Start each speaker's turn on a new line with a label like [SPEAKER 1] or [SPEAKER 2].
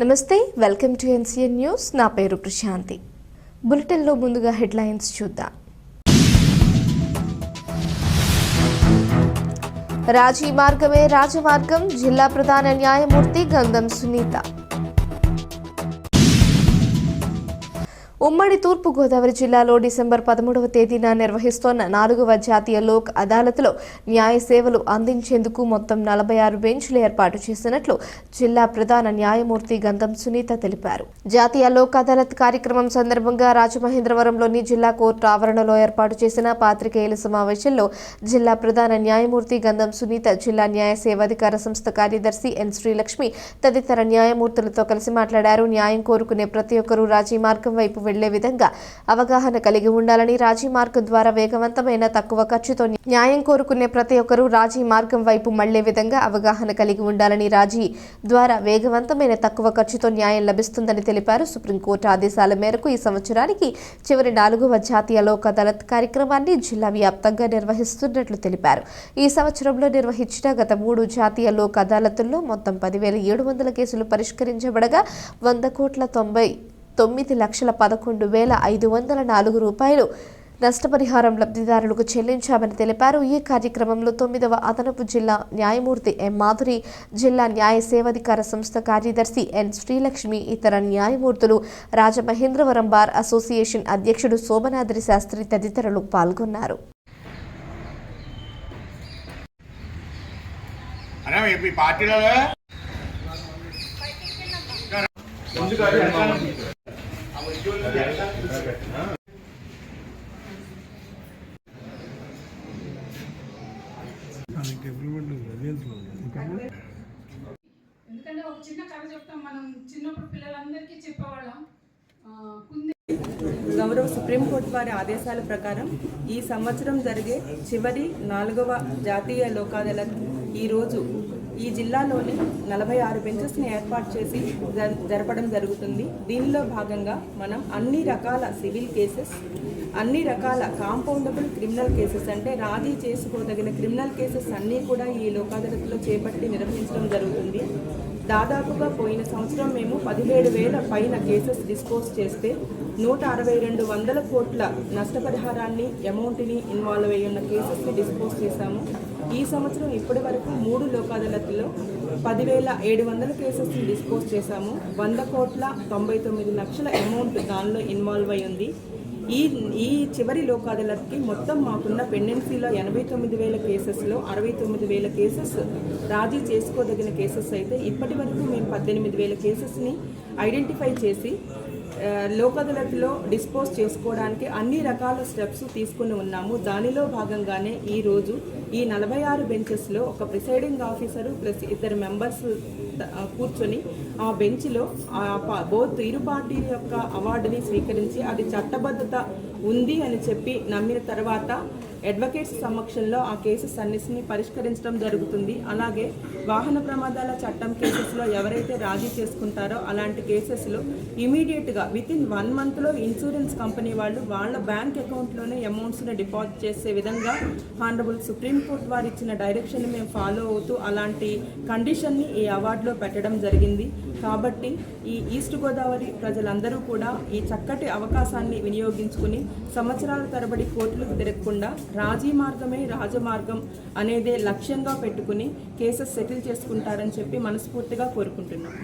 [SPEAKER 1] నమస్తే, welcome to NCN news. నా పేరు ప్రశాంతి. బులెటిన్లో ముందుగా హెడ్లైన్స్ చూద్దాం. రాజీ మార్గమే రాజమార్గం, జిల్లా ప్రధాన న్యాయమూర్తి గంధం సునీత. ఉమ్మడి తూర్పు గోదావరి జిల్లాలో డిసెంబర్ 13వ తేదీన నిర్వహిస్తోన్న 4వ జాతీయ లోక్ అదాలత్లో న్యాయ సేవలు అందించేందుకు మొత్తం 46 బెంచ్లు ఏర్పాటు చేసినట్లు జిల్లా ప్రధాన న్యాయమూర్తి గంధం సునీత తెలిపారు. జాతీయ లోక్ అదాలత్ కార్యక్రమం సందర్భంగా రాజమహేంద్రవరంలోని జిల్లా కోర్టు ఆవరణలో ఏర్పాటు చేసిన పాత్రికేయుల సమావేశంలో జిల్లా ప్రధాన న్యాయమూర్తి గంధం సునీత, జిల్లా న్యాయ సేవాధికార సంస్థ కార్యదర్శి ఎన్ శ్రీలక్ష్మి తదితర న్యాయమూర్తులతో కలిసి మాట్లాడారు. న్యాయం కోరుకునే ప్రతి ఒక్కరూ రాజీ మార్గం వైపు వెళ్లే విధంగా అవగాహన కలిగి ఉండాలని, రాజీ మార్గం ద్వారా వేగవంతమైన తక్కువ ఖర్చుతో న్యాయం కోరుకునే ప్రతి ఒక్కరూ రాజీ మార్గం వైపు మళ్లే విధంగా అవగాహన కలిగి ఉండాలని, రాజీ ద్వారా వేగవంతమైన తక్కువ ఖర్చుతో న్యాయం లభిస్తుందని తెలిపారు. సుప్రీంకోర్టు ఆదేశాల మేరకు ఈ సంవత్సరానికి చివరి 4వ జాతీయ లోక్ అదాలత్ కార్యక్రమాన్ని జిల్లా వ్యాప్తంగా నిర్వహిస్తున్నట్లు తెలిపారు. ఈ సంవత్సరంలో నిర్వహించిన గత 3 జాతీయ లోక్ అదాలతుల్లో మొత్తం 10,700 కేసులు పరిష్కరించబడగా 100,99,11,504 రూపాయలు నష్టపరిహారం లబ్ధిదారులకు చెల్లించామని తెలిపారు. ఈ కార్యక్రమంలో 9వ అదనపు జిల్లా న్యాయమూర్తి ఎం మాధురి, జిల్లా న్యాయ సేవాధికార సంస్థ కార్యదర్శి ఎన్ శ్రీలక్ష్మి, ఇతర న్యాయమూర్తులు, రాజమహేంద్రవరం బార్ అసోసియేషన్ అధ్యక్షుడు శోభనాద్రి శాస్త్రి తదితరులు పాల్గొన్నారు.
[SPEAKER 2] ఎందుకంటే ఒక చిన్న కథ చెప్తాం. మనం చిన్నప్పుడు పిల్లలందరికీ చెప్పేవాళ్ళం.
[SPEAKER 3] గౌరవ సుప్రీంకోర్టు వారి ఆదేశాల ప్రకారం ఈ సంవత్సరం జరిగే చివరి 4వ జాతీయ లోక్ అదాలత్ ఈరోజు ఈ జిల్లాలోని 46 బెంచెస్ని ఏర్పాటు చేసి జరపడం జరుగుతుంది. దీనిలో భాగంగా మనం అన్ని రకాల సివిల్ కేసెస్, అన్ని రకాల కాంపౌండబుల్ క్రిమినల్ కేసెస్ అంటే రాజీ చేసుకోదగిన క్రిమినల్ కేసెస్ అన్నీ కూడా ఈ లోక్ అదాలత్లో చేపట్టి నిర్వహించడం జరుగుతుంది. దాదాపుగా పోయిన సంవత్సరం మేము 17,000 పైన కేసెస్ డిస్పోజ్ చేస్తే 162 కోట్ల నష్టపరిహారాన్ని అమౌంట్ని ఇన్వాల్వ్ అయ్యి ఉన్న కేసెస్ని డిస్పోజ్ చేశాము. ఈ సంవత్సరం ఇప్పటి వరకు 3 లోక్ అదాలత్లో 10,700 కేసెస్ని డిస్పోజ్ చేశాము. 100,99,00,000 అమౌంట్ దానిలో ఇన్వాల్వ్ అయి ఉంది. ఈ చివరి లోక్ అదాలత్కి మొత్తం మాకున్న పెండెన్సీలో 89,000 కేసెస్లో 69,000 కేసెస్ రాజీ చేసుకోదగిన కేసెస్ అయితే ఇప్పటి వరకు మేము 18,000 కేసెస్ని ఐడెంటిఫై చేసి లోక్ అదాలత్లో డిస్పోజ్ చేసుకోవడానికి అన్ని రకాల స్టెప్స్ తీసుకుని ఉన్నాము. దానిలో భాగంగానే ఈరోజు ఈ 46 బెంచెస్లో ఒక ప్రిసైడింగ్ ఆఫీసరు ప్లస్ 2 మెంబర్స్ కూర్చొని ఆ బెంచ్లో బోత్ ఇరు పార్టీల యొక్క అవార్డుని స్వీకరించి అది చట్టబద్ధత ఉంది అని చెప్పి నమ్మిన తర్వాత అడ్వకేట్స్ సమక్షంలో ఆ కేసెస్ అన్నిటిని పరిష్కరించడం జరుగుతుంది. అలాగే వాహన ప్రమాదాల చట్టం కేసెస్లో ఎవరైతే రాజీ చేసుకుంటారో అలాంటి కేసెస్లో ఇమీడియట్గా వితిన్ 1 మంత్లో ఇన్సూరెన్స్ కంపెనీ వాళ్ళు వాళ్ళ బ్యాంక్ అకౌంట్లోనే అమౌంట్స్ని డిపాజిట్ చేసే విధంగా హానరబుల్ సుప్రీంకోర్టు వారు ఇచ్చిన డైరెక్షన్ మేము ఫాలో అవుతూ అలాంటి కండిషన్ని ఈ అవార్డులో పెట్టడం జరిగింది. కాబట్టి ఈ ఈస్ట్ గోదావరి ప్రజలందరూ కూడా ఈ చక్కటి అవకాశాన్ని వినియోగించుకుని సంవత్సరాల తరబడి కోర్టులకు తిరగకుండా రాజీ మార్గమే రాజమార్గం అనేదే లక్ష్యంగా పెట్టుకుని కేసెస్ సెటిల్ చేసుకుంటారని చెప్పి మనస్ఫూర్తిగా కోరుకుంటున్నాం.